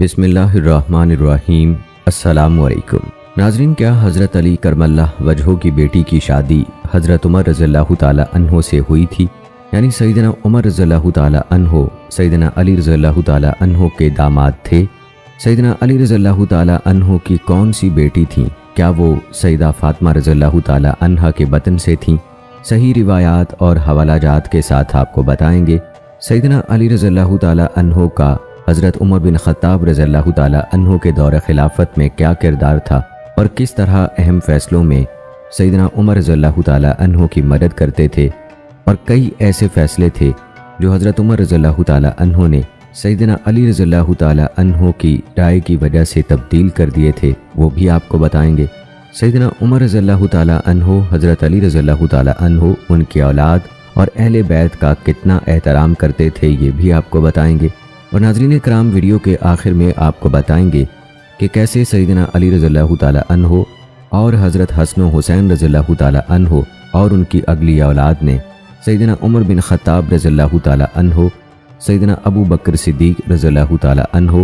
بسم اللہ الرحمن الرحیم۔ السلام علیکم ناظرین، کیا حضرت علی کرم اللہ وجہہ کی بیٹی کی شادی حضرت عمر رضی اللہ تعالی عنہ سے ہوئی تھی؟ یعنی سیدنا عمر رضی اللہ تعالی عنہ سیدنا علی رضی اللہ تعالی عنہ کے داماد تھے۔ سیدنا علی رضی اللہ تعالی عنہ کی کون سی بیٹی تھیں؟ کیا وہ سیدہ فاطمہ رضی اللہ تعالی عنہ کے بطن سے تھیں؟ صحیح روایات اور حوالہ جات کے ساتھ آپ کو بتائیں گے سیدنا علی رضی اللہ تعالی عنہ کا حضرت عمر بن خطاب رضی اللہ تعالی عنہ کے دور خلافت میں کیا کردار تھا اور کس طرح اہم فیصلوں میں سیدنا عمر رضی اللہ تعالی عنہ کی مدد کرتے تھے، اور کئی ایسے فیصلے تھے جو حضرت عمر رضی اللہ تعالی عنہ نے سیدنا علی رضی اللہ تعالی عنہ کی رائے کی وجہ سے تبدیل کر دیے تھے، وہ بھی آپ کو بتائیں گے۔ سیدنا عمر رضی اللہ تعالی عنہ حضرت علی رضی اللہ تعالی عنہ ان کی اولاد اور اہل بیت کا کتنا احترام کرتے تھے، یہ بھی آپ کو بتائیں گے۔ اور ناظرین کرام، ویڈیو کے آخر میں آپ کو بتائیں گے کہ کیسے سیدنا علی رضی اللہ تعالی عنہ اور حضرت حسن و حسین رضی اللہ تعالی عنہ اور ان کی اگلی اولاد نے سیدنا عمر بن خطاب رضی اللہ تعالی عنہ، سیدنا ابو بکر صدیق رضی اللہ تعالی عنہ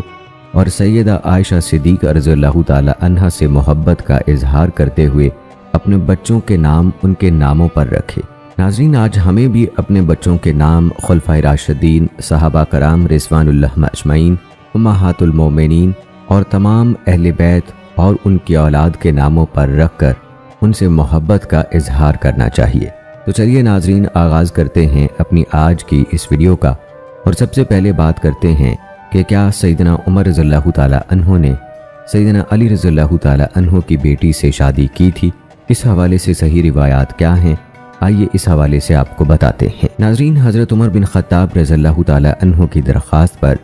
اور سیدہ عائشہ صدیق رضی اللہ تعالی عنہ سے محبت کا اظہار کرتے ہوئے اپنے بچوں کے نام ان کے ناموں پر رکھے۔ ناظرین، آج ہمیں بھی اپنے بچوں کے نام خلفائے راشدین، صحابہ کرام رضوان اللہ اجمعین، امہات المومنین اور تمام اہل بیت اور ان کی اولاد کے ناموں پر رکھ کر ان سے محبت کا اظہار کرنا چاہیے۔ تو چلیے ناظرین، آغاز کرتے ہیں اپنی آج کی اس ویڈیو کا، اور سب سے پہلے بات کرتے ہیں کہ کیا سیدنا عمر رضی اللہ تعالی عنہ نے سیدنا علی رضی اللہ تعالی عنہ کی بیٹی سے شادی کی تھی؟ اس حوالے سے صحیح روایات کیا ہیں، آئیے اس حوالے سے آپ کو بتاتے ہیں۔ ناظرین، حضرت عمر بن خطاب رضی اللہ تعالی عنہ کی درخواست پر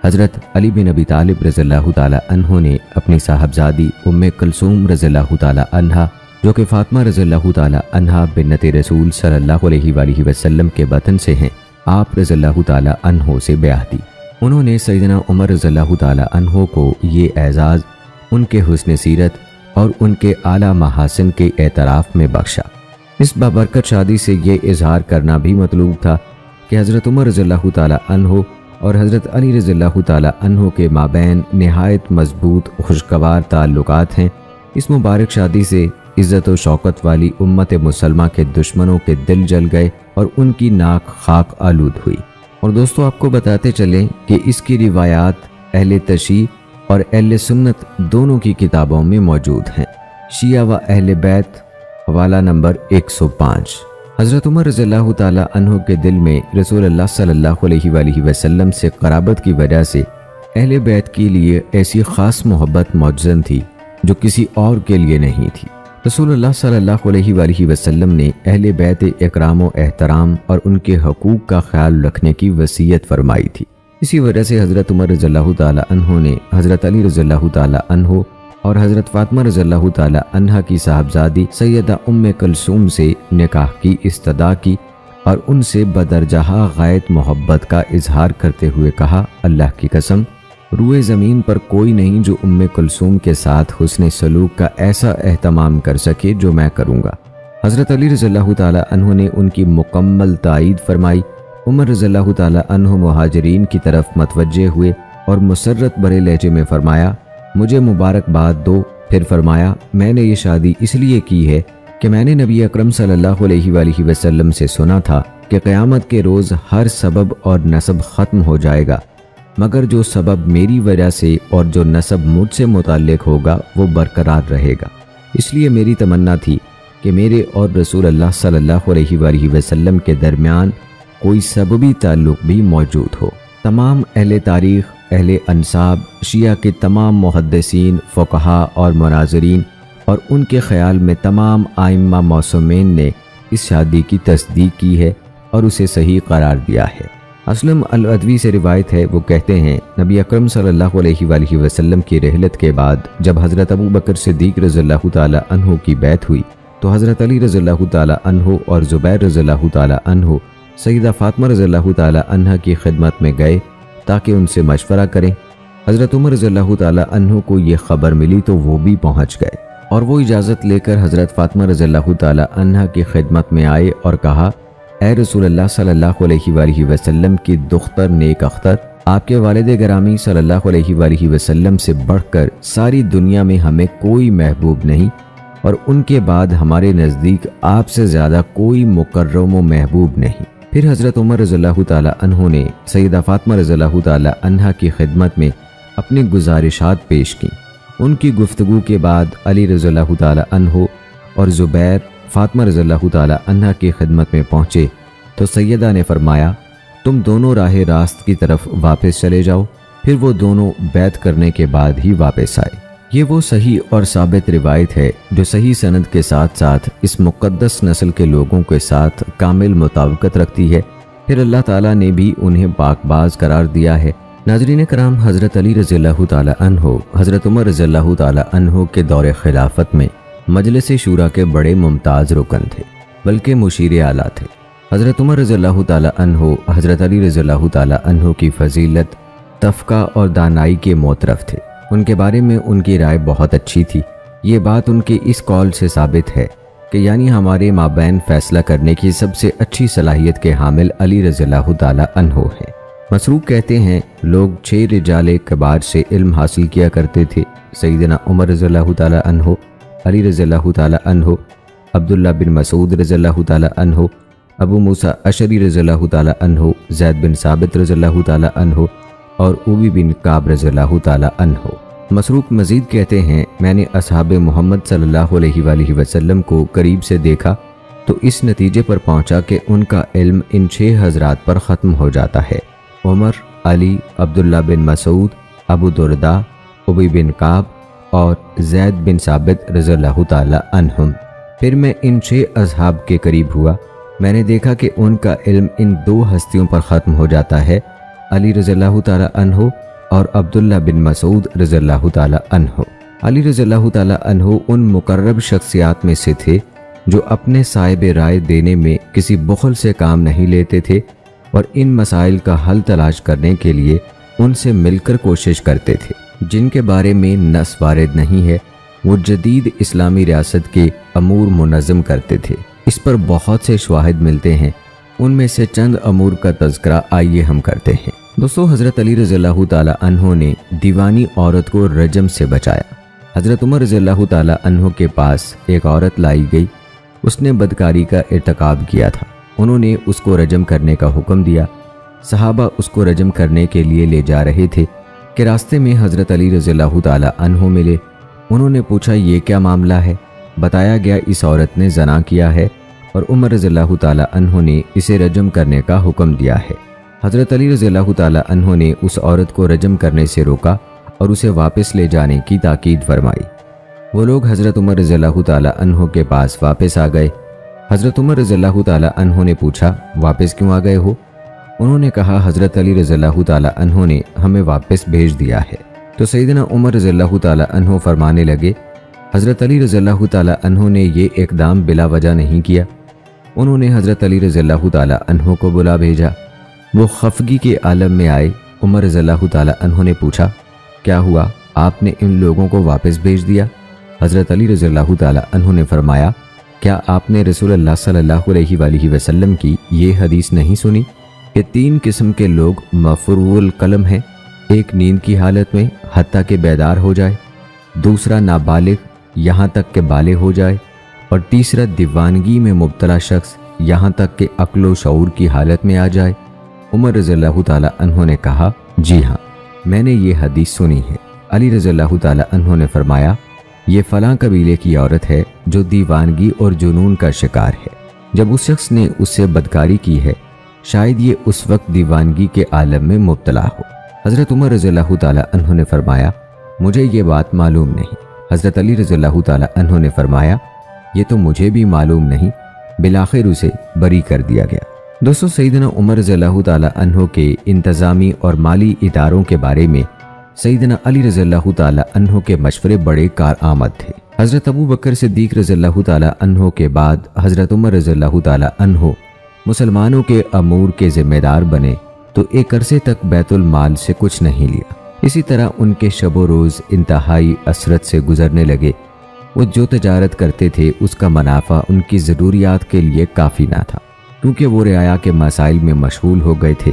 حضرت علی بن ابی طالب رضی اللہ تعالی عنہ نے اپنی صاحبزادی ام کلثوم رضی اللہ تعالی عنہ، جو کہ فاطمہ رضی اللہ تعالی عنہ بنت رسول صلی اللہ علیہ وآلہ وسلم کے بطن سے ہیں، آپ رضی اللہ تعالی عنہ سے بیعہ دی۔ انہوں نے سیدنا عمر رضی اللہ تعالی عنہ کو یہ اعزاز ان کے حسن سیرت اور ان کے اعلیٰ محاسن کے اعتراف میں بخشا۔ اس بابرکت شادی سے یہ اظہار کرنا بھی مطلوب تھا کہ حضرت عمر رضی اللہ تعالی عنہ اور حضرت علی رضی اللہ تعالی عنہ کے مابین نہایت مضبوط خوشگوار تعلقات ہیں۔ اس مبارک شادی سے عزت و شوکت والی امت مسلمہ کے دشمنوں کے دل جل گئے اور ان کی ناک خاک آلود ہوئی۔ اور دوستو، آپ کو بتاتے چلیں کہ اس کی روایات اہل تشیع اور اہل سنت دونوں کی کتابوں میں موجود ہیں۔ شیعہ و اہل بیت، حوالہ نمبر 105۔ حضرت عمر رضی اللہ تعالی عنہ کے دل میں رسول اللہ صلی اللہ علیہ وآلہ وسلم سے قرابت کی وجہ سے اہل بیت کے لیے ایسی خاص محبت موجزن تھی جو کسی اور کے لیے نہیں تھی۔ رسول اللہ صلی اللہ علیہ وآلہ وسلم نے اہل بیت اکرام و احترام اور ان کے حقوق کا خیال رکھنے کی وصیت فرمائی تھی۔ اسی وجہ سے حضرت عمر رضی اللہ تعالی عنہ نے حضرت علی رضی اللہ تعالی عنہ اور حضرت فاطمہ رضی اللہ تعالی عنہ کی صاحبزادی سیدہ ام کلثوم سے نکاح کی استدعا کی اور ان سے بدرجہ غایت محبت کا اظہار کرتے ہوئے کہا، اللہ کی قسم، روئے زمین پر کوئی نہیں جو ام کلثوم کے ساتھ حسن سلوک کا ایسا اہتمام کر سکے جو میں کروں گا۔ حضرت علی رضی اللہ تعالی عنہ نے ان کی مکمل تائید فرمائی۔ عمر رضی اللہ تعالی عنہ مہاجرین کی طرف متوجہ ہوئے اور مسرت بھرے لہجے میں فرمایا، مجھے مبارکباد دو۔ پھر فرمایا، میں نے یہ شادی اس لیے کی ہے کہ میں نے نبی اکرم صلی اللہ علیہ وآلہ وسلم سے سنا تھا کہ قیامت کے روز ہر سبب اور نسب ختم ہو جائے گا، مگر جو سبب میری وجہ سے اور جو نسب مجھ سے متعلق ہوگا وہ برقرار رہے گا۔ اس لیے میری تمنا تھی کہ میرے اور رسول اللہ صلی اللہ علیہ وآلہ وسلم کے درمیان کوئی سببی تعلق بھی موجود ہو۔ تمام اہل تاریخ، اہل انساب، شیعہ کے تمام محدثین، فقہاء اور مناظرین اور ان کے خیال میں تمام ائمہ معصومین نے اس شادی کی تصدیق کی ہے اور اسے صحیح قرار دیا ہے۔ اسلم العدوی سے روایت ہے، وہ کہتے ہیں، نبی اکرم صلی اللہ علیہ وآلہ وسلم کی رحلت کے بعد جب حضرت ابو بکر صدیق رضی اللہ تعالی عنہ کی بیعت ہوئی تو حضرت علی رضی اللہ تعالی عنہ اور زبیر رضی اللہ تعالی عنہ سیدہ فاطمہ رضی اللہ تعالی عنہ کی خدمت میں گئے تاکہ ان سے مشورہ کریں۔ حضرت عمر رضی اللہ تعالی عنہ کو یہ خبر ملی تو وہ بھی پہنچ گئے اور وہ اجازت لے کر حضرت فاطمہ رضی اللہ تعالی عنہ کی خدمت میں آئے اور کہا، اے رسول اللہ صلی اللہ علیہ وآلہ وسلم کی دختر نیک اختر، آپ کے والد گرامی صلی اللہ علیہ وآلہ وسلم سے بڑھ کر ساری دنیا میں ہمیں کوئی محبوب نہیں، اور ان کے بعد ہمارے نزدیک آپ سے زیادہ کوئی مکرم و محبوب نہیں۔ پھر حضرت عمر رضی اللہ تعالی عنہ نے سیدہ فاطمہ رضی اللہ تعالی عنہا کی خدمت میں اپنی گزارشات پیش کیں۔ ان کی گفتگو کے بعد علی رضی اللہ تعالی عنہ اور زبیر فاطمہ رضی اللہ تعالی عنہا کی خدمت میں پہنچے تو سیدہ نے فرمایا، تم دونوں راہ راست کی طرف واپس چلے جاؤ۔ پھر وہ دونوں بیعت کرنے کے بعد ہی واپس آئے۔ یہ وہ صحیح اور ثابت روایت ہے جو صحیح سند کے ساتھ ساتھ اس مقدس نسل کے لوگوں کے ساتھ کامل مطابقت رکھتی ہے۔ پھر اللہ تعالیٰ نے بھی انہیں پاک باز قرار دیا ہے۔ ناظرین کرام، حضرت علی رضی اللہ تعالی عنہ حضرت عمر رضی اللہ تعالی عنہ کے دور خلافت میں مجلس شورا کے بڑے ممتاز رکن تھے، بلکہ مشیر اعلیٰ تھے۔ حضرت عمر رضی اللہ تعالی عنہ حضرت علی رضی اللہ تعالی عنہ کی فضیلت، تفقہ اور دانائی کے معترف تھے۔ ان کے بارے میں ان کی رائے بہت اچھی تھی۔ یہ بات ان کے اس قول سے ثابت ہے کہ یعنی ہمارے مابین فیصلہ کرنے کی سب سے اچھی صلاحیت کے حامل علی رضی اللہ تعالی عنہ ہیں۔ مسروق کہتے ہیں، لوگ 6 رجال کبار سے علم حاصل کیا کرتے تھے: سیدنا عمر رضی اللہ تعالی عنہ، علی رضی اللہ تعالی عنہ، عبداللہ بن مسعود رضی اللہ تعالی عنہ، ابو موسیٰ اشعری رضی اللہ تعالی عنہ، زید بن ثابت رضی اللہ تعالی عنہ اور ابی بن کعب رضی اللہ تعالی عنہ۔ مسروق مزید کہتے ہیں، میں نے اصحاب محمد صلی اللہ علیہ وآلہ وسلم کو قریب سے دیکھا تو اس نتیجے پر پہنچا کہ ان کا علم ان 6 حضرات پر ختم ہو جاتا ہے: عمر، علی، عبداللہ بن مسعود، ابو درداء، ابی بن کعب اور زید بن ثابت رضی اللہ تعالی عنہم۔ پھر میں ان 6 اصحاب کے قریب ہوا، میں نے دیکھا کہ ان کا علم ان 2 ہستیوں پر ختم ہو جاتا ہے: علی رضی اللہ تعالی عنہ اور عبداللہ بن مسعود رضی اللہ تعالی عنہ۔ علی رضی اللہ تعالی عنہ ان مقرب شخصیات میں سے تھے جو اپنے صاحب رائے دینے میں کسی بخل سے کام نہیں لیتے تھے اور ان مسائل کا حل تلاش کرنے کے لیے ان سے مل کر کوشش کرتے تھے جن کے بارے میں نص وارد نہیں ہے۔ وہ جدید اسلامی ریاست کے امور منظم کرتے تھے۔ اس پر بہت سے شواہد ملتے ہیں، ان میں سے چند امور کا تذکرہ آئیے ہم کرتے ہیں۔ دوستو، حضرت علی رضی اللہ تعالی عنہ نے دیوانی عورت کو رجم سے بچایا۔ حضرت عمر رضی اللہ تعالی عنہ کے پاس ایک عورت لائی گئی، اس نے بدکاری کا ارتکاب کیا تھا۔ انہوں نے اس کو رجم کرنے کا حکم دیا۔ صحابہ اس کو رجم کرنے کے لیے لے جا رہے تھے کہ راستے میں حضرت علی رضی اللہ تعالی عنہ ملے۔ انہوں نے پوچھا، یہ کیا معاملہ ہے؟ بتایا گیا اس عورت نے زنا کیا ہے اور عمر رضی اللہ تعالی عنہ نے اسے رجم کرنے کا حکم دیا ہے۔ حضرت علی رضی اللہ تعالی عنہ نے اس عورت کو رجم کرنے سے روکا اور اسے واپس لے جانے کی تاکید فرمائی۔ وہ لوگ حضرت عمر رضی اللہ تعالی عنہ کے پاس واپس آ گئے۔ حضرت عمر رضی اللہ تعالی عنہ نے پوچھا، واپس کیوں آ گئے ہو؟ انہوں نے کہا، حضرت علی رضی اللہ تعالی عنہ نے ہمیں واپس بھیج دیا ہے۔ تو سیدنا عمر رضی اللہ تعالی عنہ فرمانے لگے، حضرت علی رضی اللہ تعالی عنہ نے یہ اقدام بلا وجہ نہیں کیا۔ انہوں نے حضرت علی رضی اللہ تعالی عنہ کو بلا بھیجا۔ وہ خفگی کے عالم میں آئے۔ عمر رضی اللہ تعالی عنہ نے پوچھا، کیا ہوا؟ آپ نے ان لوگوں کو واپس بھیج دیا؟ حضرت علی رضی اللہ تعالی عنہ نے فرمایا، کیا آپ نے رسول اللہ صلی اللہ علیہ وآلہ وسلم کی یہ حدیث نہیں سنی کہ 3 قسم کے لوگ مفروع القلم ہیں؟ ایک نیند کی حالت میں حتیٰ کہ بیدار ہو جائے، دوسرا نابالغ یہاں تک کہ بالغ ہو جائے، اور تیسرا دیوانگی میں مبتلا شخص یہاں تک کہ عقل و شعور کی حالت میں آ جائے۔ عمر رضی اللہ تعالی عنہ نے کہا، جی ہاں، میں نے یہ حدیث سنی ہے۔ علی رضی اللہ تعالی عنہ نے فرمایا، یہ فلاں قبیلے کی عورت ہے جو دیوانگی اور جنون کا شکار ہے۔ جب اس شخص نے اس سے بدکاری کی ہے، شاید یہ اس وقت دیوانگی کے عالم میں مبتلا ہو۔ حضرت عمر رضی اللہ تعالی عنہ نے فرمایا، مجھے یہ بات معلوم نہیں۔ حضرت علی رضی اللہ تعالی عنہ نے فرمایا، یہ تو مجھے بھی معلوم نہیں۔ بالآخر اسے بری کر دیا گیا۔ دوستو، سیدنا عمر رضی اللہ تعالی عنہ کے انتظامی اور مالی اداروں کے بارے میں سیدنا علی رضی اللہ تعالی عنہ کے مشورے بڑے کارآمد تھے۔ حضرت ابو بکر صدیق رضی اللہ تعالی عنہ کے بعد حضرت عمر رضی اللہ تعالی عنہ مسلمانوں کے امور کے ذمہ دار بنے تو ایک عرصے تک بیت المال سے کچھ نہیں لیا۔ اسی طرح ان کے شب و روز انتہائی عسرت سے گزرنے لگے۔ وہ جو تجارت کرتے تھے اس کا منافع ان کی ضروریات کے لیے کافی نہ تھا، کیونکہ وہ رعایا کے مسائل میں مشغول ہو گئے تھے۔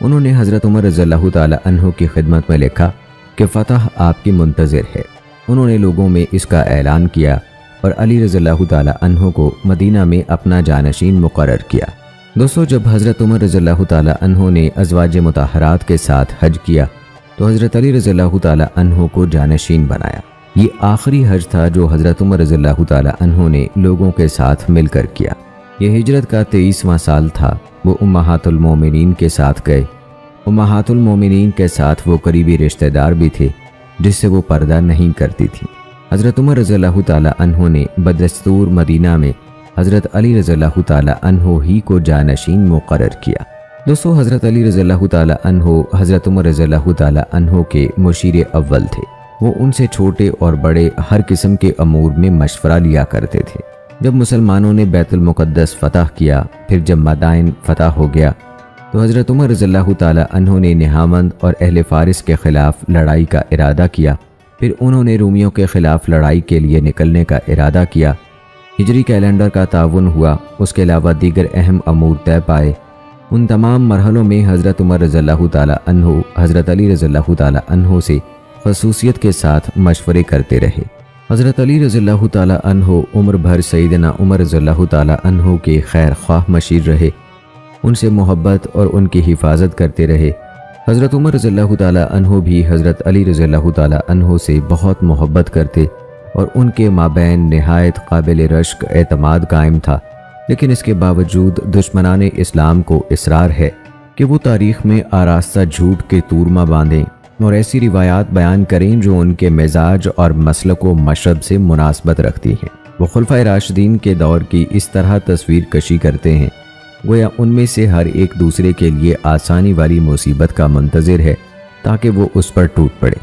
انہوں نے حضرت عمر رضی اللہ تعالی عنہ کی خدمت میں لکھا کہ فتح آپ کی منتظر ہے۔ انہوں نے لوگوں میں اس کا اعلان کیا اور علی رضی اللہ تعالی عنہ کو مدینہ میں اپنا جانشین مقرر کیا۔ دوستو، جب حضرت عمر رضی اللہ تعالی عنہ نے ازواج مطہرات کے ساتھ حج کیا تو حضرت علی رضی اللہ تعالی عنہ کو جانشین بنایا۔ یہ آخری حج تھا جو حضرت عمر رضی اللہ تعالی عنہ نے لوگوں کے ساتھ مل کر کیا۔ یہ ہجرت کا 23واں سال تھا۔ وہ امہات المومنین کے ساتھ گئے۔ امہات المومنین کے ساتھ وہ قریبی رشتہ دار بھی تھے جس سے وہ پردہ نہیں کرتی تھی۔ حضرت عمر رضی اللہ تعالی عنہ نے بدستور مدینہ میں حضرت علی رضی اللہ تعالی عنہ ہی کو جانشین مقرر کیا۔ دوستو، حضرت علی رضی اللہ تعالی عنہ حضرت عمر رضی اللہ تعالی عنہ کے مشیر اول تھے۔ وہ ان سے چھوٹے اور بڑے ہر قسم کے امور میں مشورہ لیا کرتے تھے۔ جب مسلمانوں نے بیت المقدس فتح کیا، پھر جب مدائن فتح ہو گیا تو حضرت عمر رضی اللہ تعالی عنہ نے نہامند اور اہل فارس کے خلاف لڑائی کا ارادہ کیا۔ پھر انہوں نے رومیوں کے خلاف لڑائی کے لیے نکلنے کا ارادہ کیا۔ ہجری کیلنڈر کا تعاون ہوا، اس کے علاوہ دیگر اہم امور طے پائے۔ ان تمام مرحلوں میں حضرت عمر رضی اللہ تعالی عنہ حضرت علی رضی اللہ تعالی عنہ سے خصوصیت کے ساتھ مشورے کرتے رہے۔ حضرت علی رضی اللہ تعالی عنہ عمر بھر سیدنا عمر رضی اللہ تعالی عنہ کے خیر خواہ مشیر رہے، ان سے محبت اور ان کی حفاظت کرتے رہے۔ حضرت عمر رضی اللہ تعالی عنہ بھی حضرت علی رضی اللہ تعالی عنہ سے بہت محبت کرتے اور ان کے مابین نہایت قابل رشک اعتماد قائم تھا۔ لیکن اس کے باوجود دشمنان اسلام کو اصرار ہے کہ وہ تاریخ میں آراستہ جھوٹ کے تورما باندھیں اور ایسی روایات بیان کریں جو ان کے مزاج اور مسلک و مشرب سے مناسبت رکھتی ہیں۔ وہ خلفائے راشدین کے دور کی اس طرح تصویر کشی کرتے ہیں گویا ان میں سے ہر ایک دوسرے کے لیے آسانی والی مصیبت کا منتظر ہے تاکہ وہ اس پر ٹوٹ پڑے۔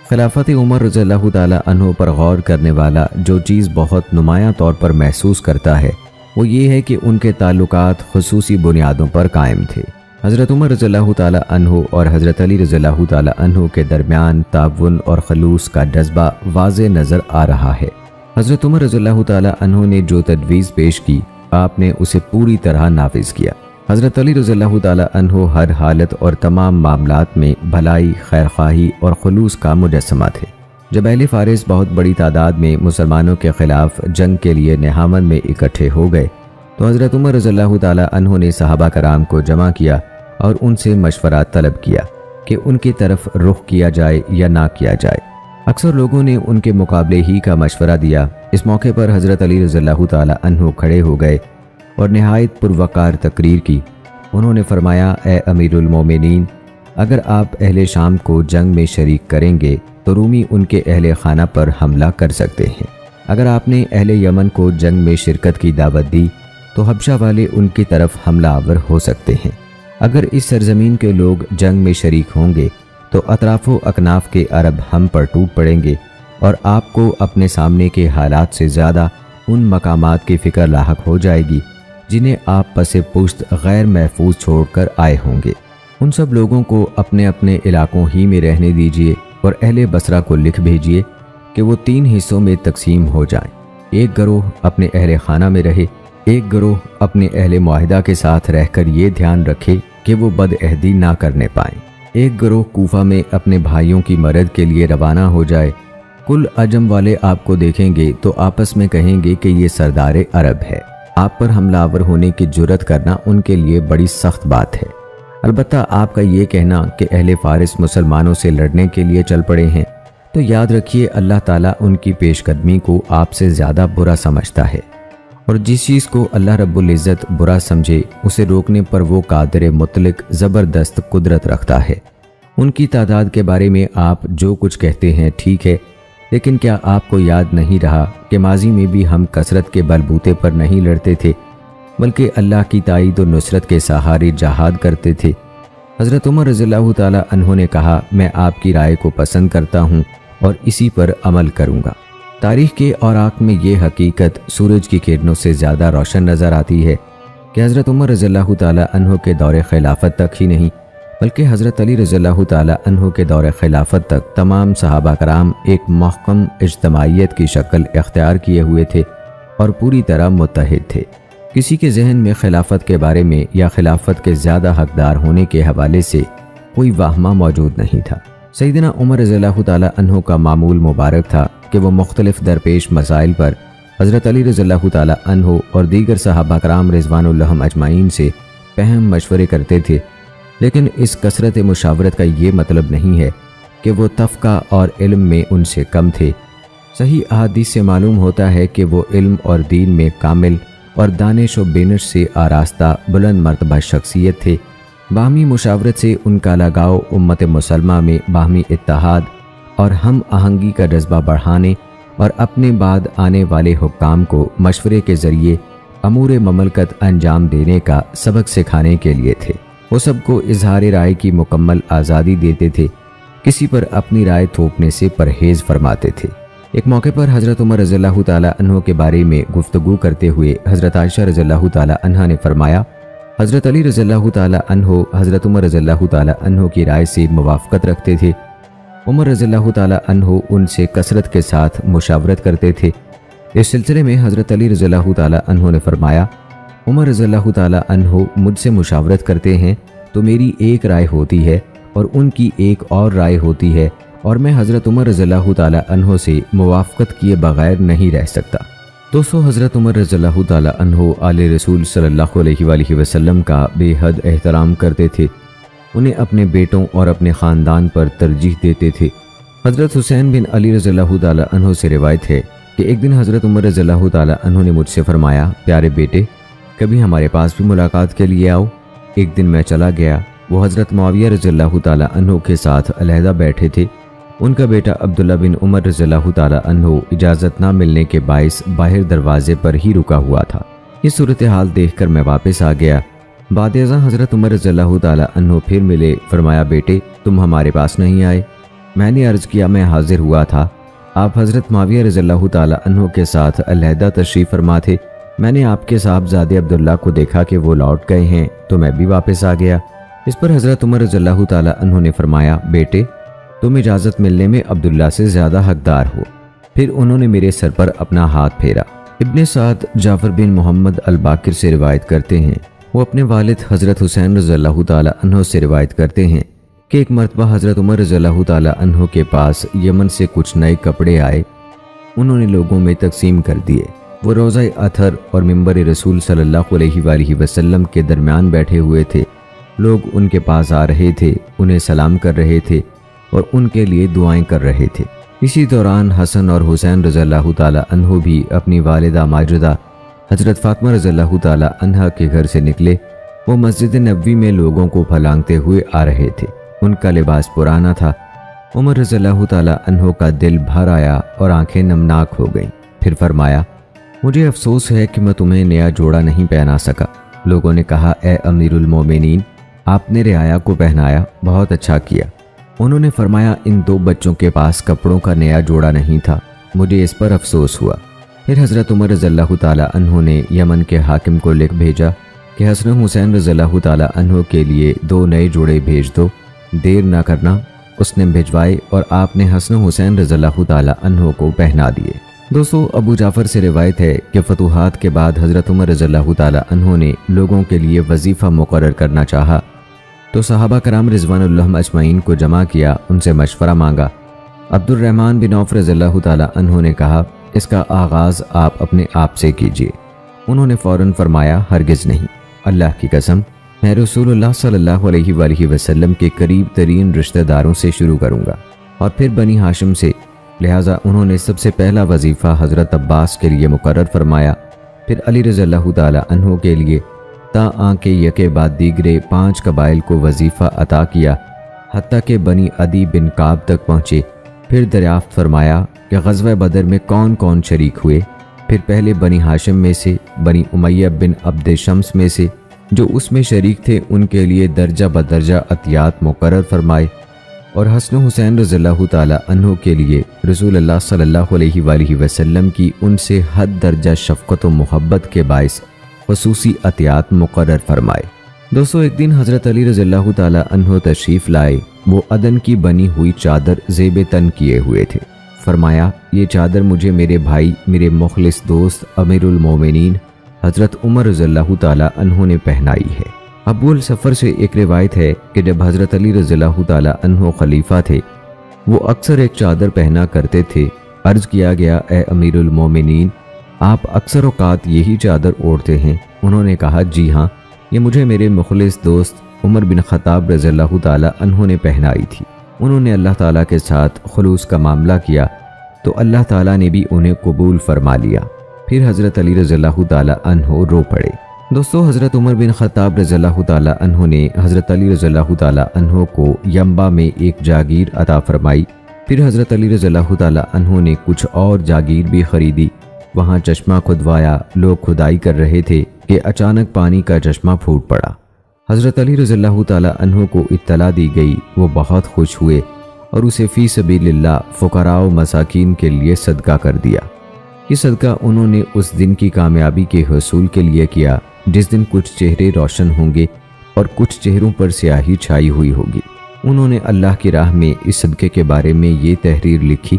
خلافت عمر رضی اللہ تعالی عنہ پر غور کرنے والا جو چیز بہت نمایاں طور پر محسوس کرتا ہے وہ یہ ہے کہ ان کے تعلقات خصوصی بنیادوں پر قائم تھے۔ حضرت عمر رضی اللہ تعالی عنہ اور حضرت علی رضی اللہ تعالی عنہ کے درمیان تعاون اور خلوص کا جذبہ واضح نظر آ رہا ہے۔ حضرت عمر رضی اللہ تعالی عنہ نے جو تجویز پیش کی آپ نے اسے پوری طرح نافذ کیا۔ حضرت علی رضی اللہ تعالی عنہ ہر حالت اور تمام معاملات میں بھلائی، خیرخواہی اور خلوص کا مجسمہ تھے۔ جب اہل فارس بہت بڑی تعداد میں مسلمانوں کے خلاف جنگ کے لیے نہامند میں اکٹھے ہو گئے تو حضرت عمر رضی اللہ تعالی عنہ نے صحابہ کرام کو جمع کیا اور ان سے مشورہ طلب کیا کہ ان کی طرف رخ کیا جائے یا نہ کیا جائے۔ اکثر لوگوں نے ان کے مقابلے ہی کا مشورہ دیا۔ اس موقع پر حضرت علی رضی اللہ تعالی عنہ کھڑے ہو گئے اور نہایت پروقار تقریر کی۔ انہوں نے فرمایا، اے امیر المومنین، اگر آپ اہل شام کو جنگ میں شریک کریں گے تو رومی ان کے اہل خانہ پر حملہ کر سکتے ہیں۔ اگر آپ نے اہل یمن کو جنگ میں شرکت کی دعوت دی تو حبشہ والے ان کی طرف حملہ آور ہو سکتے ہیں۔ اگر اس سرزمین کے لوگ جنگ میں شریک ہوں گے تو اطراف و اکناف کے عرب ہم پر ٹوٹ پڑیں گے اور آپ کو اپنے سامنے کے حالات سے زیادہ ان مقامات کی فکر لاحق ہو جائے گی جنہیں آپ پس پشت غیر محفوظ چھوڑ کر آئے ہوں گے۔ ان سب لوگوں کو اپنے اپنے علاقوں ہی میں رہنے دیجیے اور اہل بصرہ کو لکھ بھیجیے کہ وہ 3 حصوں میں تقسیم ہو جائیں۔ ایک گروہ اپنے اہل خانہ میں رہے، ایک گروہ اپنے اہل معاہدہ کے ساتھ رہ کر یہ دھیان رکھے کہ وہ بد عہدی نہ کرنے پائیں، ایک گروہ کوفہ میں اپنے بھائیوں کی مدد کے لیے روانہ ہو جائے۔ کل عجم والے آپ کو دیکھیں گے تو آپس میں کہیں گے کہ یہ سردار عرب ہے۔ آپ پر حملہ آور ہونے کی جرت کرنا ان کے لیے بڑی سخت بات ہے۔ البتہ آپ کا یہ کہنا کہ اہل فارس مسلمانوں سے لڑنے کے لیے چل پڑے ہیں تو یاد رکھیے اللہ تعالیٰ ان کی پیش قدمی کو آپ سے زیادہ برا سمجھتا ہے، اور جس چیز کو اللہ رب العزت برا سمجھے اسے روکنے پر وہ قادر مطلق زبردست قدرت رکھتا ہے۔ ان کی تعداد کے بارے میں آپ جو کچھ کہتے ہیں ٹھیک ہے، لیکن کیا آپ کو یاد نہیں رہا کہ ماضی میں بھی ہم کثرت کے بلبوتے پر نہیں لڑتے تھے بلکہ اللہ کی تائید و نصرت کے سہارے جہاد کرتے تھے؟ حضرت عمر رضی اللہ تعالی عنہ نے کہا، میں آپ کی رائے کو پسند کرتا ہوں اور اسی پر عمل کروں گا۔ تاریخ کے اوراق میں یہ حقیقت سورج کی کرنوں سے زیادہ روشن نظر آتی ہے کہ حضرت عمر رضی اللہ تعالی عنہ کے دور خلافت تک ہی نہیں بلکہ حضرت علی رضی اللہ تعالی عنہ کے دور خلافت تک تمام صحابہ کرام ایک محکم اجتماعیت کی شکل اختیار کیے ہوئے تھے اور پوری طرح متحد تھے۔ کسی کے ذہن میں خلافت کے بارے میں یا خلافت کے زیادہ حقدار ہونے کے حوالے سے کوئی واہمہ موجود نہیں تھا۔ سیدنا عمر رضی اللہ تعالیٰ عنہ کا معمول مبارک تھا کہ وہ مختلف درپیش مسائل پر حضرت علی رضی اللہ تعالیٰ عنہ اور دیگر صحابہ کرام رضوان اللہ اجمعین سے فہم مشورے کرتے تھے، لیکن اس کثرت مشاورت کا یہ مطلب نہیں ہے کہ وہ تفقہ اور علم میں ان سے کم تھے۔ صحیح احادیث سے معلوم ہوتا ہے کہ وہ علم اور دین میں کامل اور دانش و بینش سے آراستہ بلند مرتبہ شخصیت تھے۔ باہمی مشاورت سے ان کا لگاؤ امت مسلمہ میں باہمی اتحاد اور ہم آہنگی کا جذبہ بڑھانے اور اپنے بعد آنے والے حکام کو مشورے کے ذریعے امور مملکت انجام دینے کا سبق سکھانے کے لیے تھے۔ وہ سب کو اظہار رائے کی مکمل آزادی دیتے تھے، کسی پر اپنی رائے تھوپنے سے پرہیز فرماتے تھے۔ ایک موقع پر حضرت عمر رضی اللہ تعالیٰ عنہ کے بارے میں گفتگو کرتے ہوئے حضرت عائشہ رضی اللہ تعالیٰ عنہ نے فرمایا، حضرت علی رضی اللہ تعالیٰ عنہ حضرت عمر رضی اللہ تعالیٰ عنہ کی رائے سے موافقت رکھتے تھے۔ عمر رضی اللہ تعالیٰ عنہ ان سے کثرت کے ساتھ مشاورت کرتے تھے۔ اس سلسلے میں حضرت علی رضی اللہ تعالیٰ عنہ نے فرمایا، عمر رضی اللہ تعالیٰ عنہ مجھ سے مشاورت کرتے ہیں تو میری ایک رائے ہوتی ہے اور ان کی ایک اور رائے ہوتی ہے، اور میں حضرت عمر رضی اللہ تعالیٰ عنہ سے موافقت کیے بغیر نہیں رہ سکتا۔ دوستو، حضرت عمر رضی اللہ تعالیٰ عنہ آل رسول صلی اللہ علیہ وآلہ وسلم کا بے حد احترام کرتے تھے، انہیں اپنے بیٹوں اور اپنے خاندان پر ترجیح دیتے تھے۔ حضرت حسین بن علی رضی اللہ تعالیٰ عنہ سے روایت ہے کہ ایک دن حضرت عمر رضی اللہ تعالیٰ عنہ نے مجھ سے فرمایا، پیارے بیٹے، کبھی ہمارے پاس بھی ملاقات کے لیے آؤ۔ ایک دن میں چلا گیا، وہ حضرت معاویہ رضی اللہ تعالیٰ عنہ کے ساتھ علیحدہ بیٹھے تھے۔ ان کا بیٹا عبداللہ بن عمر رضی اللہ تعالیٰ عنہ اجازت نہ ملنے کے باعث باہر دروازے پر ہی رکا ہوا تھا۔ یہ صورتحال دیکھ کر میں واپس آ گیا۔ بعد ازاں حضرت عمر رضی اللہ تعالیٰ عنہ پھر ملے، فرمایا، بیٹے تم ہمارے پاس نہیں آئے؟ میں نے عرض کیا، میں حاضر ہوا تھا، آپ حضرت معاویہ رضی اللہ تعالیٰ عنہ کے ساتھ علیحدہ تشریف فرما تھے۔ میں نے آپ کے صاحبزادے عبداللہ کو دیکھا کہ وہ لوٹ گئے ہیں تو میں بھی واپس آ گیا۔ اس پر حضرت عمر رضی اللہ تعالیٰ عنہ نے فرمایا، بیٹے تم اجازت ملنے میں عبداللہ سے زیادہ حقدار ہو۔ پھر انہوں نے میرے سر پر اپنا ہاتھ پھیرا۔ ابن سعد جعفر بن محمد الباقر سے روایت کرتے ہیں، وہ اپنے والد حضرت حسین رضی اللہ تعالیٰ عنہ سے روایت کرتے ہیں کہ ایک مرتبہ حضرت عمر رضی اللہ تعالیٰ عنہ کے پاس یمن سے کچھ نئے کپڑے آئے، انہوں نے لوگوں میں تقسیم کر دیے۔ وہ روضہ اطہر اور منبر رسول صلی اللہ علیہ وآلہ وسلم کے درمیان بیٹھے ہوئے تھے۔ لوگ ان کے پاس آ رہے تھے، انہیں سلام کر رہے تھے اور ان کے لیے دعائیں کر رہے تھے۔ اسی دوران حسن اور حسین رضی اللہ تعالیٰ عنہ بھی اپنی والدہ ماجدہ حضرت فاطمہ رضی اللہ تعالیٰ عنہ کے گھر سے نکلے۔ وہ مسجد نبوی میں لوگوں کو پھلانگتے ہوئے آ رہے تھے۔ ان کا لباس پرانا تھا۔ عمر رضی اللہ تعالیٰ عنہ کا دل بھر آیا اور آنکھیں نمناک ہو گئیں۔ پھر فرمایا، مجھے افسوس ہے کہ میں تمہیں نیا جوڑا نہیں پہنا سکا۔ لوگوں نے کہا، اے امیر المومنین، آپ نے رعایا کو پہنایا، بہت اچھا کیا۔ انہوں نے فرمایا، ان دو بچوں کے پاس کپڑوں کا نیا جوڑا نہیں تھا، مجھے اس پر افسوس ہوا۔ پھر حضرت عمر رضی اللہ تعالیٰ عنہ نے یمن کے حاکم کو لکھ بھیجا کہ حسن حسین رضی اللہ تعالیٰ عنہ کے لیے 2 نئے جوڑے بھیج دو، دیر نہ کرنا۔ اس نے بھجوائے اور آپ نے حسن حسین رضی اللہ تعالیٰ عنہ کو پہنا دیے۔ دوستو، ابو جعفر سے روایت ہے کہ فتوحات کے بعد حضرت عمر رضی اللہ تعالیٰ عنہ نے لوگوں کے لیے وظیفہ مقرر کرنا چاہا تو صحابہ کرام رضوان اللہ اجمعین کو جمع کیا، ان سے مشورہ مانگا۔ عبد الرحمن بن عوف رضی اللہ تعالیٰ عنہ نے کہا، اس کا آغاز آپ اپنے آپ سے کیجیے۔ انہوں نے فوراً فرمایا، ہرگز نہیں، اللہ کی قسم، میں رسول اللہ صلی اللہ علیہ وآلہ وسلم کے قریب ترین رشتہ داروں سے شروع کروں گا اور پھر بنی ہاشم سے۔ لہٰذا انہوں نے سب سے پہلا وظیفہ حضرت عباس کے لیے مقرر فرمایا، پھر علی رضی اللہ تعالیٰ عنہ کے لیے، تا آنکہ یکے بعد دیگرے 5 قبائل کو وظیفہ عطا کیا، حتیٰ کہ بنی عدی بن کعب تک پہنچے۔ پھر دریافت فرمایا کہ غزوہ بدر میں کون کون شریک ہوئے۔ پھر پہلے بنی ہاشم میں سے، بنی امیہ بن عبد شمس میں سے جو اس میں شریک تھے، ان کے لیے درجہ بدرجہ عطیات مقرر فرمائے، اور حسن حسین رضی اللہ تعالیٰ عنہ کے لیے رسول اللہ صلی اللہ علیہ وآلہ وسلم کی ان سے حد درجہ شفقت و محبت کے باعث خصوصی عطیات مقرر فرمائے۔ دوستو، ایک دن حضرت علی رضی اللہ تعالیٰ عنہ تشریف لائے۔ وہ عدن کی بنی ہوئی چادر زیب تن کیے ہوئے تھے۔ فرمایا، یہ چادر مجھے میرے بھائی، میرے مخلص دوست امیر المومنین حضرت عمر رضی اللہ تعالیٰ عنہ نے پہنائی ہے۔ ابو السفر سے ایک روایت ہے کہ جب حضرت علی رضی اللہ تعالیٰ عنہ خلیفہ تھے وہ اکثر ایک چادر پہنا کرتے تھے۔ عرض کیا گیا اے امیر المومنین، آپ اکثر اوقات یہی چادر اوڑھتے ہیں؟ انہوں نے کہا جی ہاں، یہ مجھے میرے مخلص دوست عمر بن خطاب رضی اللہ تعالیٰ عنہ نے پہنائی تھی۔ انہوں نے اللہ تعالیٰ کے ساتھ خلوص کا معاملہ کیا تو اللہ تعالیٰ نے بھی انہیں قبول فرما لیا۔ پھر حضرت علی رضی اللہ تعالیٰ عنہ رو پڑے۔ دوستو، حضرت عمر بن خطاب رضی اللہ تعالیٰ عنہ نے حضرت علی رضی اللہ تعالیٰ عنہ کو ینبع میں ایک جاگیر عطا فرمائی۔ پھر حضرت علی رضی اللہ تعالیٰ عنہ نے کچھ اور جاگیر بھی خریدی۔ وہاں چشمہ کھدوایا، لوگ کھدائی کر رہے تھے کہ اچانک پانی کا چشمہ پھوٹ پڑا۔ حضرت علی رضی اللہ تعالیٰ عنہ کو اطلاع دی گئی، وہ بہت خوش ہوئے اور اسے فی سبیل اللہ فقراء و مساکین کے لیے صدقہ کر دیا۔ یہ صدقہ انہوں نے اس دن کی کامیابی کے حصول کے لیے کیا جس دن کچھ چہرے روشن ہوں گے اور کچھ چہروں پر سیاہی چھائی ہوئی ہوگی۔ انہوں نے اللہ کی راہ میں اس صدقے کے بارے میں یہ تحریر لکھی،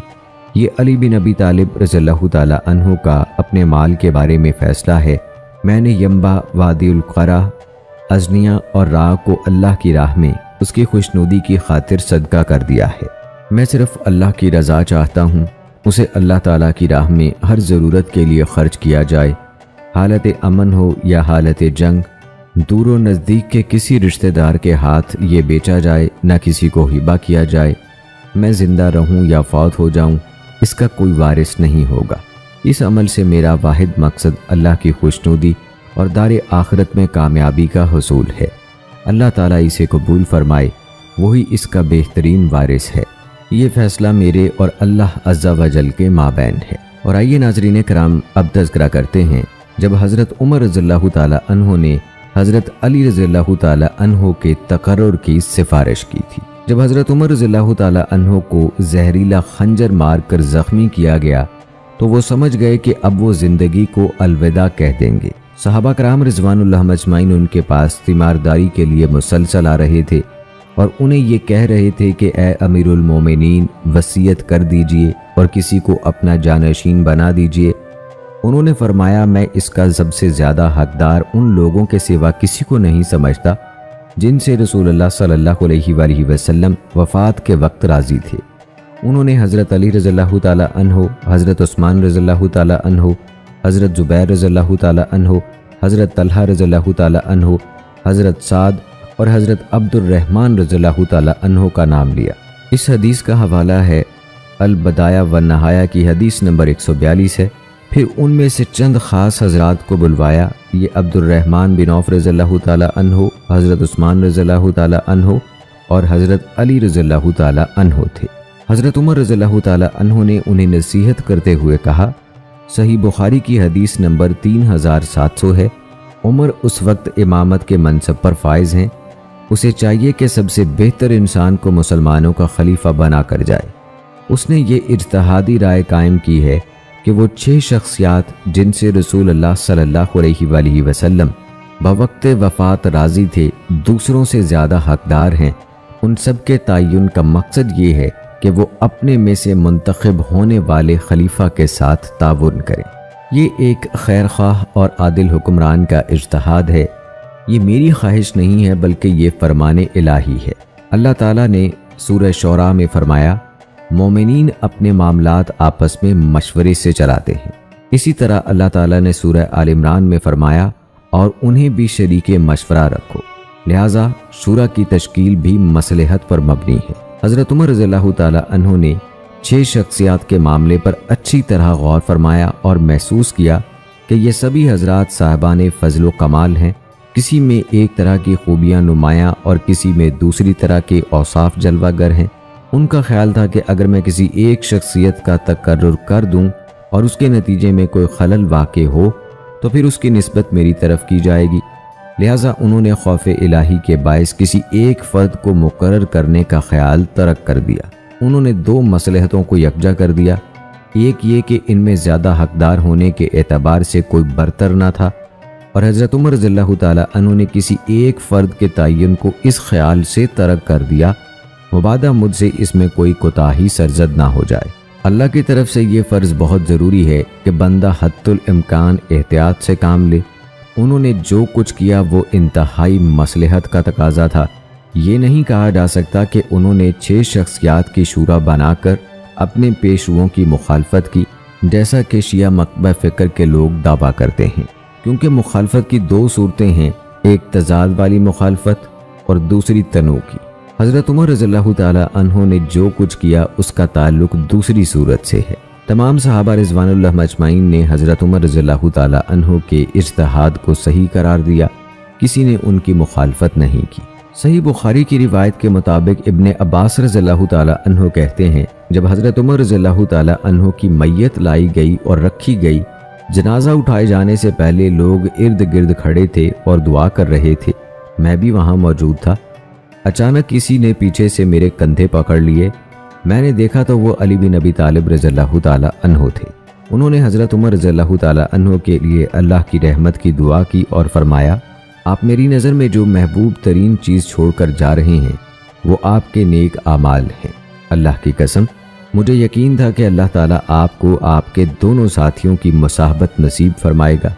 یہ علی بن ابی طالب رضی اللہ تعالیٰ عنہ کا اپنے مال کے بارے میں فیصلہ ہے۔ میں نے ینبع، وادی القرا، ازنیہ اور راہ کو اللہ کی راہ میں اس کی خوشنودی کی خاطر صدقہ کر دیا ہے۔ میں صرف اللہ کی رضا چاہتا ہوں، اسے اللہ تعالیٰ کی راہ میں ہر ضرورت کے لیے خرچ کیا جائے، حالت امن ہو یا حالت جنگ، دور و نزدیک کے کسی رشتہ دار کے ہاتھ یہ بیچا جائے، نہ کسی کو ہبہ کیا جائے۔ میں زندہ رہوں یا فوت ہو جاؤں، اس کا کوئی وارث نہیں ہوگا۔ اس عمل سے میرا واحد مقصد اللہ کی خوشنودی اور دار آخرت میں کامیابی کا حصول ہے۔ اللہ تعالیٰ اسے قبول فرمائے، وہی اس کا بہترین وارث ہے۔ یہ فیصلہ میرے اور اللہ عز و جل کے مابین ہے۔ اور آئیے ناظرین کرام، اب تذکرہ کرتے ہیں جب حضرت عمر رضی اللہ تعالیٰ عنہ نے حضرت علی رضی اللہ تعالیٰ عنہ کے تقرر کی سفارش کی تھی۔ جب حضرت عمر رضی اللہ تعالیٰ عنہ کو زہریلا خنجر مار کر زخمی کیا گیا تو وہ سمجھ گئے کہ اب وہ زندگی کو الوداع کہہ دیں گے۔ صحابہ کرام رضوان اللہ مجمعین ان کے پاس تیمارداری کے لیے مسلسل آ رہے تھے اور انہیں یہ کہہ رہے تھے کہ اے امیر المومنین، وصیت کر دیجئے اور کسی کو اپنا جانشین بنا دیجئے۔ انہوں نے فرمایا میں اس کا سب سے زیادہ حقدار ان لوگوں کے سوا کسی کو نہیں سمجھتا جن سے رسول اللہ صلی اللہ علیہ وآلہ وسلم وفات کے وقت راضی تھے۔ انہوں نے حضرت علی رضی اللہ تعالیٰ عنہ، حضرت عثمان رضی اللہ تعالیٰ عنہ، حضرت زبیر رضی اللہ تعالیٰ عنہ، حضرت طلحہ رضی اللہ تعالیٰ عنہ، حضرت سعد اور حضرت عبد الرحمن رضی اللہ تعالیٰ عنہ کا نام لیا۔ اس حدیث کا حوالہ ہے البدایہ والنہایہ کی حدیث نمبر 142 ہے۔ پھر ان میں سے چند خاص حضرات کو بلوایا، یہ عبد الرحمن بن عوف رضی اللہ تعالیٰ عنہ، حضرت عثمان رضی اللہ تعالیٰ عنہ اور حضرت علی رضی اللہ تعالیٰ عنہ تھے۔ حضرت عمر رضی اللہ تعالیٰ عنہ نے انہیں نصیحت کرتے ہوئے کہا، صحیح بخاری کی حدیث نمبر 3700 ہے، عمر اس وقت امامت کے منصب پر فائز ہیں، اسے چاہیے کہ سب سے بہتر انسان کو مسلمانوں کا خلیفہ بنا کر جائے۔ اس نے یہ اجتہادی رائے قائم کی ہے کہ وہ 6 شخصیات جن سے رسول اللہ صلی اللہ علیہ وآلہ وسلم بوقت وفات راضی تھے، دوسروں سے زیادہ حقدار ہیں، ان سب کے تعین کا مقصد یہ ہے کہ وہ اپنے میں سے منتخب ہونے والے خلیفہ کے ساتھ تعاون کریں۔ یہ ایک خیر خواہ اور عادل حکمران کا اجتہاد ہے، یہ میری خواہش نہیں ہے بلکہ یہ فرمان الہی ہے۔ اللہ تعالیٰ نے سورہ شعراء میں فرمایا، مومنین اپنے معاملات آپس میں مشورے سے چلاتے ہیں۔ اسی طرح اللہ تعالیٰ نے سورہ آل عمران میں فرمایا، اور انہیں بھی شریک مشورہ رکھو، لہٰذا شورا کی تشکیل بھی مصلحت پر مبنی ہے۔ حضرت عمر رضی اللہ تعالیٰ عنہ نے 6 شخصیات کے معاملے پر اچھی طرح غور فرمایا اور محسوس کیا کہ یہ سبھی حضرات صاحبان فضل و کمال ہیں، کسی میں ایک طرح کی خوبیاں نمایاں اور کسی میں دوسری طرح کے اوصاف جلوہ گر ہیں۔ ان کا خیال تھا کہ اگر میں کسی ایک شخصیت کا تقرر کر دوں اور اس کے نتیجے میں کوئی خلل واقع ہو تو پھر اس کی نسبت میری طرف کی جائے گی، لہٰذا انہوں نے خوف الہی کے باعث کسی ایک فرد کو مقرر کرنے کا خیال ترک کر دیا۔ انہوں نے 2 مصلحتوں کو یکجا کر دیا، ایک یہ کہ ان میں زیادہ حقدار ہونے کے اعتبار سے کوئی برتر نہ تھا، اور حضرت عمر رضی اللہ تعالیٰ عنہ نے کسی ایک فرد کے تعین کو اس خیال سے ترک کر دیا، مبادہ مجھ سے اس میں کوئی کوتاہی سرزد نہ ہو جائے۔ اللہ کی طرف سے یہ فرض بہت ضروری ہے کہ بندہ حد الامکان احتیاط سے کام لے، انہوں نے جو کچھ کیا وہ انتہائی مصلحت کا تقاضا تھا۔ یہ نہیں کہا جا سکتا کہ انہوں نے 6 شخصیات کی شورا بنا کر اپنے پیشروؤں کی مخالفت کی، جیسا کہ شیعہ مکتبہ فکر کے لوگ دعویٰ کرتے ہیں، کیونکہ مخالفت کی 2 صورتیں ہیں، ایک تضاد والی مخالفت اور دوسری تنوع کی۔ حضرت عمر رضی اللہ تعالی عنہ نے جو کچھ کیا اس کا تعلق دوسری صورت سے ہے۔ تمام صحابہ رضوان اللہ مجمعین نے حضرت عمر رضی اللہ تعالی عنہ کے اجتہاد کو صحیح قرار دیا، کسی نے ان کی مخالفت نہیں کی۔ صحیح بخاری کی روایت کے مطابق ابن عباس رضی اللہ تعالی عنہ کہتے ہیں، جب حضرت عمر رضی اللہ تعالی عنہ کی میت لائی گئی اور رکھی گئی، جنازہ اٹھائے جانے سے پہلے لوگ ارد گرد کھڑے تھے اور دعا کر رہے تھے، میں بھی وہاں موجود تھا۔ اچانک کسی نے پیچھے سے میرے کندھے پکڑ لیے، میں نے دیکھا تو وہ علی بن ابی طالب رضی اللہ تعالی عنہ تھے۔ انہوں نے حضرت عمر رضی اللہ تعالی عنہ کے لیے اللہ کی رحمت کی دعا کی اور فرمایا، آپ میری نظر میں جو محبوب ترین چیز چھوڑ کر جا رہے ہیں وہ آپ کے نیک اعمال ہیں۔ اللہ کی قسم، مجھے یقین تھا کہ اللہ تعالیٰ آپ کو آپ کے دونوں ساتھیوں کی مصاحبت نصیب فرمائے گا،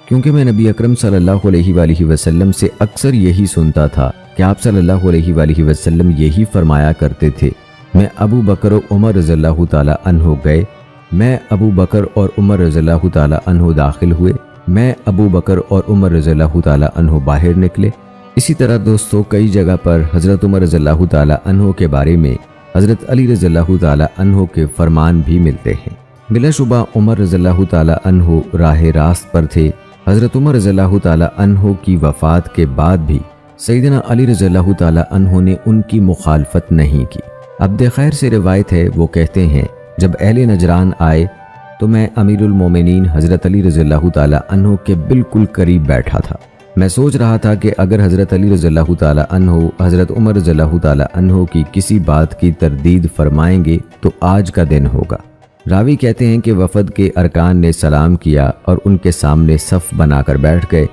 کیونکہ میں نبی اکرم صلی اللہ علیہ وآلہ وسلم سے اکثر یہی سنتا تھا کہ آپ صلی اللہ علیہ وآلہ وسلم یہی فرمایا کرتے تھے، میں ابو بکر و عمر رضی اللہ تعالی عنہ گئے، میں ابو بکر اور عمر رضی اللہ تعالی عنہ داخل ہوئے، میں ابو بکر اور عمر رضی اللہ تعالی عنہ باہر نکلے۔ اسی طرح دوستو کئی جگہ پر حضرت عمر رضی اللہ تعالی عنہ کے بارے میں حضرت علی رضی اللہ تعالی عنہ کے فرمان بھی ملتے ہیں۔ بلا شبہ عمر رضی اللہ تعالی عنہ راہ راست پر تھے۔ حضرت عمر رضی اللہ تعالی عنہ کی وفات کے بعد بھی سیدنا علی رضی اللہ تعالی عنہ نے ان کی مخالفت نہیں کی۔ عبد خیر سے روایت ہے، وہ کہتے ہیں جب اہل نجران آئے تو میں امیر المومنین حضرت علی رضی اللہ تعالی عنہ کے بالکل قریب بیٹھا تھا۔ میں سوچ رہا تھا کہ اگر حضرت علی رضی اللہ تعالی عنہ حضرت عمر رضی اللہ تعالی عنہ کی کسی بات کی تردید فرمائیں گے تو آج کا دن ہوگا۔ راوی کہتے ہیں کہ وفد کے ارکان نے سلام کیا اور ان کے سامنے صف بنا کر بیٹھ گئے،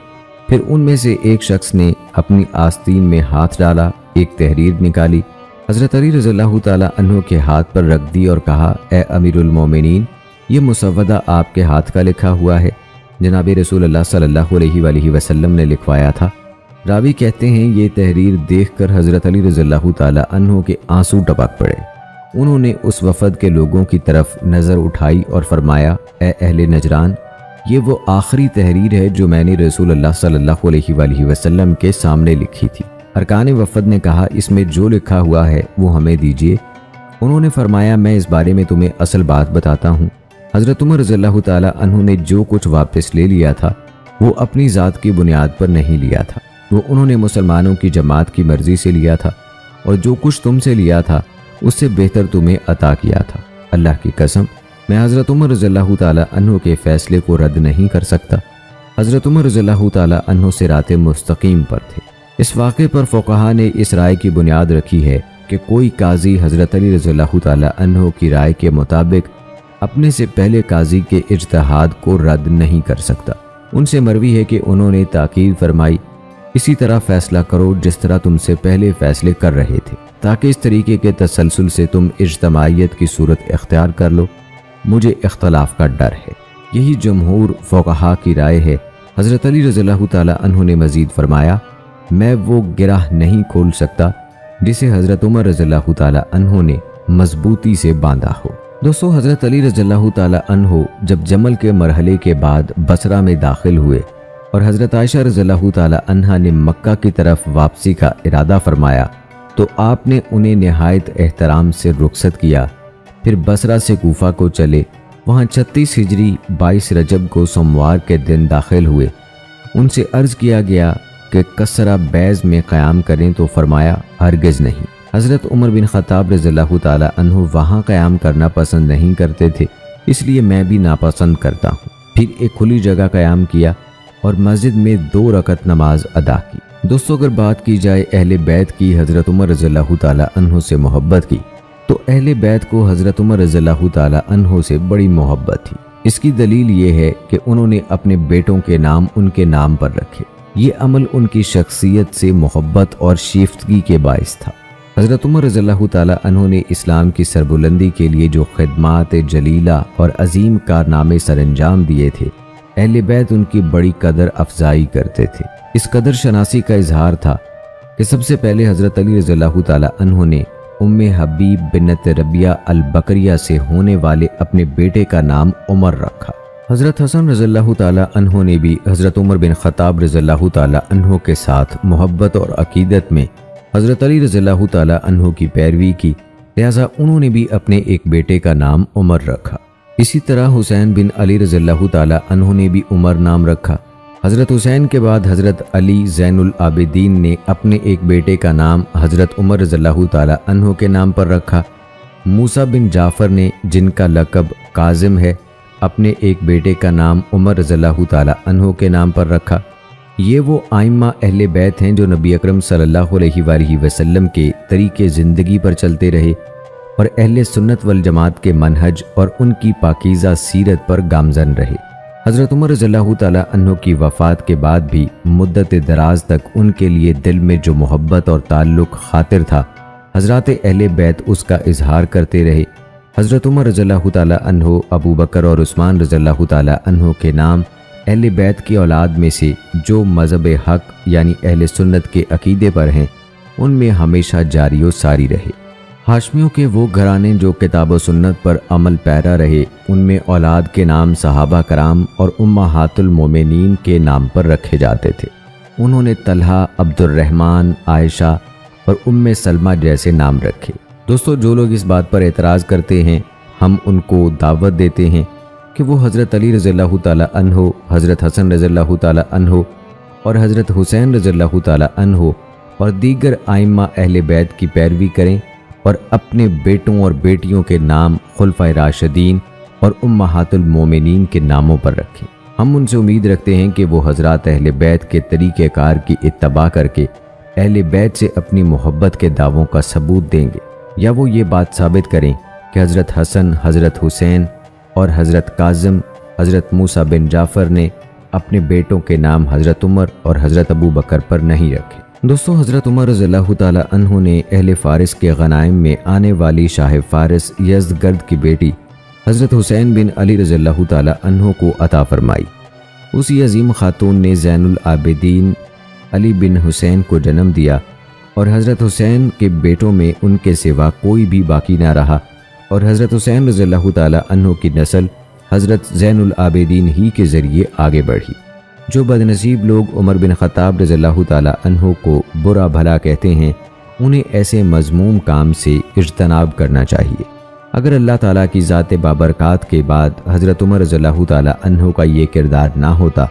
پھر ان میں سے ایک شخص نے اپنی آستین میں ہاتھ ڈالا، ایک تحریر نکالی، حضرت علی رضی اللہ تعالی عنہ کے ہاتھ پر رکھ دی اور کہا، اے امیر المومنین، یہ مسودہ آپ کے ہاتھ کا لکھا ہوا ہے، جناب رسول اللہ صلی اللہ علیہ وآلہ وسلم نے لکھوایا تھا۔ راوی کہتے ہیں یہ تحریر دیکھ کر حضرت علی رضی اللہ تعالی عنہ کے آنسو ٹپک پڑے۔ انہوں نے اس وفد کے لوگوں کی طرف نظر اٹھائی اور فرمایا، اے اہل نجران، یہ وہ آخری تحریر ہے جو میں نے رسول اللہ صلی اللہ علیہ وآلہ وسلم کے سامنے لکھی تھی۔ ارکان وفد نے کہا، اس میں جو لکھا ہوا ہے وہ ہمیں دیجیے۔ انہوں نے فرمایا، میں اس بارے میں تمہیں اصل بات بتاتا ہوں۔ حضرت عمر رضی اللہ تعالی عنہ نے جو کچھ واپس لے لیا تھا وہ اپنی ذات کی بنیاد پر نہیں لیا تھا، وہ انہوں نے مسلمانوں کی جماعت کی مرضی سے لیا تھا، اور جو کچھ تم سے لیا تھا اس سے بہتر تمہیں عطا کیا تھا۔ اللہ کی قسم، میں حضرت عمر رضی اللہ تعالی عنہ کے فیصلے کو رد نہیں کر سکتا۔ حضرت عمر رضی اللہ تعالی عنہ صراط مستقیم پر تھے۔ اس واقعے پر فقہا نے اس رائے کی بنیاد رکھی ہے کہ کوئی قاضی حضرت علی رضی اللہ تعالی عنہ کی رائے کے مطابق اپنے سے پہلے قاضی کے اجتہاد کو رد نہیں کر سکتا۔ ان سے مروی ہے کہ انہوں نے تاکید فرمائی، اسی طرح فیصلہ کرو جس طرح تم سے پہلے فیصلے کر رہے تھے، تاکہ اس طریقے کے تسلسل سے تم اجتماعیت کی صورت اختیار کر لو۔ مجھے اختلاف کا ڈر ہے۔ یہی جمہور فقہا کی رائے ہے۔ حضرت علی رضی اللہ تعالی عنہ نے مزید فرمایا، میں وہ گرہ نہیں کھول سکتا جسے حضرت عمر رضی اللہ تعالی عنہ نے مضبوطی سے باندھا ہو۔ دوستو، حضرت علی رضی اللہ تعالی عنہ جب جمل کے مرحلے کے بعد بصرہ میں داخل ہوئے اور حضرت عائشہ رضی اللہ تعالی عنہا نے مکہ کی طرف واپسی کا ارادہ فرمایا تو آپ نے انہیں نہایت احترام سے رخصت کیا، پھر بصرہ سے کوفہ کو چلے، وہاں 36 ہجری 22 رجب کو سوموار کے دن داخل ہوئے۔ ان سے عرض کیا گیا کہ کسرہ بیض میں قیام کریں تو فرمایا، ہرگز نہیں۔ حضرت عمر بن خطاب رضی اللہ تعالی عنہ وہاں قیام کرنا پسند نہیں کرتے تھے، اس لیے میں بھی ناپسند کرتا ہوں۔ پھر ایک کھلی جگہ قیام کیا اور مسجد میں 2 رکعت نماز ادا کی۔ دوستو، اگر بات کی جائے اہل بیت کی حضرت عمر رضی اللہ تعالی عنہ سے محبت کی، تو اہل بیت کو حضرت عمر رضی اللہ تعالی عنہ سے بڑی محبت تھی۔ اس کی دلیل یہ ہے کہ انہوں نے اپنے بیٹوں کے نام ان کے نام پر رکھے۔ یہ عمل ان کی شخصیت سے محبت اور شیفتگی کے باعث تھا۔ حضرت عمر رضی اللہ تعالی عنہ نے اسلام کی سربلندی کے لیے جو خدمات جلیلہ اور عظیم کارنامے سر انجام دیے تھے، اہل بیت ان کی بڑی قدر افزائی کرتے تھے۔ اس قدر شناسی کا اظہار تھا کہ سب سے پہلے حضرت علی رضی اللہ تعالی عنہ نے ام حبیب بنت ربیہ البکریہ سے ہونے والے اپنے بیٹے کا نام عمر رکھا۔ حضرت حسن رضی اللہ تعالی عنہ نے بھی حضرت عمر بن خطاب رضی اللہ تعالی عنہ کے ساتھ محبت اور عقیدت میں حضرت علی رضی اللہ تعالی عنہ کی پیروی کی، لہذا انہوں نے بھی اپنے ایک بیٹے کا نام عمر رکھا۔ اسی طرح حسین بن علی رضی اللہ تعالی عنہ نے بھی عمر نام رکھا۔ حضرت حسین کے بعد حضرت علی زین العابدین نے اپنے ایک بیٹے کا نام حضرت عمر رضی اللہ تعالی عنہ کے نام پر رکھا۔ موسیٰ بن جعفر نے، جن کا لقب کاظم ہے، اپنے ایک بیٹے کا نام عمر رضی اللہ تعالی عنہ کے نام پر رکھا۔ یہ وہ ائمہ اہل بیت ہیں جو نبی اکرم صلی اللہ علیہ وآلہ وسلم کے طریقے زندگی پر چلتے رہے اور اہل سنت والجماعت کے منہج اور ان کی پاکیزہ سیرت پر گامزن رہے۔ حضرت عمر رضی اللہ تعالی عنہ کی وفات کے بعد بھی مدت دراز تک ان کے لیے دل میں جو محبت اور تعلق خاطر تھا، حضرات اہل بیت اس کا اظہار کرتے رہے۔ حضرت عمر رضی اللہ تعالی عنہ، ابو بکر اور عثمان رضی اللہ تعالی عنہ کے نام اہل بیت کی اولاد میں سے جو مذہب حق یعنی اہل سنت کے عقیدے پر ہیں، ان میں ہمیشہ جاری و ساری رہے۔ ہاشمیوں کے وہ گھرانے جو کتاب و سنت پر عمل پیرا رہے، ان میں اولاد کے نام صحابہ کرام اور امہات المومنین کے نام پر رکھے جاتے تھے۔ انہوں نے طلحہ، عبد الرحمن، عائشہ اور ام سلمہ جیسے نام رکھے۔ دوستو، جو لوگ اس بات پر اعتراض کرتے ہیں، ہم ان کو دعوت دیتے ہیں کہ وہ حضرت علی رضی اللہ تعالی عنہ، حضرت حسن رضی اللہ تعالی عنہ اور حضرت حسین رضی اللہ تعالی عنہ اور دیگر ائمہ اہل بیت کی پیروی کریں اور اپنے بیٹوں اور بیٹیوں کے نام خلفائے راشدین اور امہات المومنین کے ناموں پر رکھیں۔ ہم ان سے امید رکھتے ہیں کہ وہ حضرات اہل بیت کے طریقہ کار کی اتباع کر کے اہل بیت سے اپنی محبت کے دعووں کا ثبوت دیں گے، یا وہ یہ بات ثابت کریں کہ حضرت حسن، حضرت حسین اور حضرت کاظم، حضرت موسیٰ بن جعفر نے اپنے بیٹوں کے نام حضرت عمر اور حضرت ابو بکر پر نہیں رکھے۔ دوستو، حضرت عمر رضی اللہ تعالی عنہ نے اہل فارس کے غنائم میں آنے والی شاہ فارس یزدگرد کی بیٹی حضرت حسین بن علی رضی اللہ تعالی عنہ کو عطا فرمائی۔ اسی عظیم خاتون نے زین العابدین علی بن حسین کو جنم دیا اور حضرت حسین کے بیٹوں میں ان کے سوا کوئی بھی باقی نہ رہا، اور حضرت حسین رضی اللہ تعالی عنہ کی نسل حضرت زین العابدین ہی کے ذریعے آگے بڑھی۔ جو بدنصیب لوگ عمر بن خطاب رضی اللہ تعالی عنہ کو برا بھلا کہتے ہیں، انہیں ایسے مذموم کام سے اجتناب کرنا چاہیے۔ اگر اللہ تعالیٰ کی ذات بابرکات کے بعد حضرت عمر رضی اللہ تعالی عنہ کا یہ کردار نہ ہوتا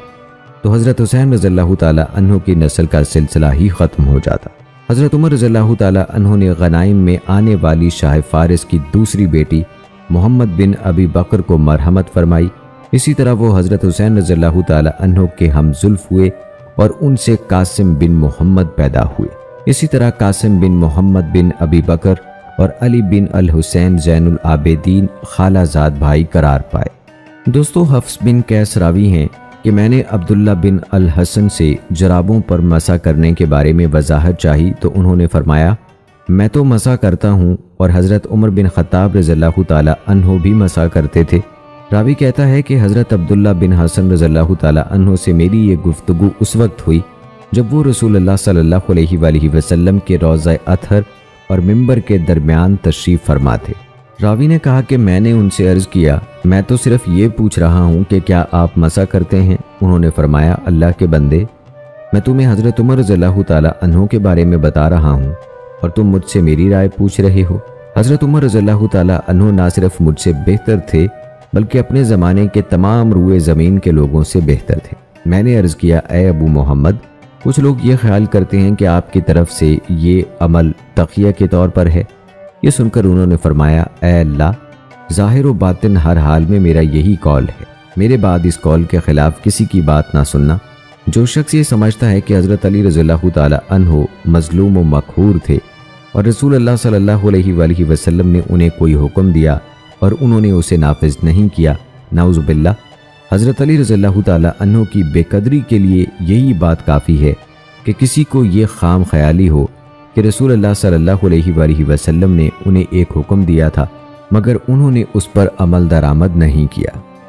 تو حضرت حسین رضی اللہ تعالی عنہ کی نسل کا سلسلہ ہی ختم ہو جاتا۔ حضرت عمر رضی اللہ تعالی عنہ نے غنائم میں آنے والی شاہ فارس کی دوسری بیٹی محمد بن ابی بکر کو مرحمت فرمائی۔ اسی طرح وہ حضرت حسین رضی اللہ تعالی عنہ کے ہم زلف ہوئے اور ان سے قاسم بن محمد پیدا ہوئے۔ اسی طرح قاسم بن محمد بن ابی بکر اور علی بن الحسین زین العابدین خالہ زاد بھائی قرار پائے۔ دوستو، حفص بن قیس راوی ہیں کہ میں نے عبداللہ بن الحسن سے جرابوں پر مسح کرنے کے بارے میں وضاحت چاہی تو انہوں نے فرمایا، میں تو مسح کرتا ہوں اور حضرت عمر بن خطاب رضی اللہ تعالی عنہ بھی مسح کرتے تھے۔ راوی کہتا ہے کہ حضرت عبداللہ بن حسن رضی اللہ تعالی عنہ سے میری یہ گفتگو اس وقت ہوئی جب وہ رسول اللہ صلی اللہ علیہ وآلہ وسلم کے روضہ اطہر اور ممبر کے درمیان تشریف فرما تھے۔ راوی نے کہا کہ میں نے ان سے عرض کیا، میں تو صرف یہ پوچھ رہا ہوں کہ کیا آپ مسح کرتے ہیں؟ انہوں نے فرمایا، اللہ کے بندے، میں تمہیں حضرت عمر رضی اللہ تعالی عنہ کے بارے میں بتا رہا ہوں اور تم مجھ سے میری رائے پوچھ رہے ہو۔ حضرت عمر رضی اللہ تعالی عنہ نہ صرف مجھ سے بہتر تھے بلکہ اپنے زمانے کے تمام روئے زمین کے لوگوں سے بہتر تھے۔ میں نے عرض کیا، اے ابو محمد، کچھ لوگ یہ خیال کرتے ہیں کہ آپ کی طرف سے یہ عمل تقیہ کے طور پر ہے۔ یہ سن کر انہوں نے فرمایا، اے اللہ، ظاہر و باطن ہر حال میں میرا یہی قول ہے، میرے بعد اس قول کے خلاف کسی کی بات نہ سننا۔ جو شخص یہ سمجھتا ہے کہ حضرت علی رضی اللہ تعالی عنہ مظلوم و مقہور تھے اور رسول اللہ صلی اللہ علیہ وآلہ وسلم نے انہیں کوئی حکم دیا اور انہوں نے اسے نافذ نہیں کیا، نعوذ باللہ، حضرت علی رضی اللہ تعالی عنہ کی بے قدری کے لیے یہی بات کافی ہے کہ کسی کو یہ خام خیالی ہو کہ رسول اللہ صلی اللہ علیہ وآلہ وسلم نے انہیں ایک حکم دیا تھا مگر انہوں نے اس پر عمل درآمد نہیں کیا۔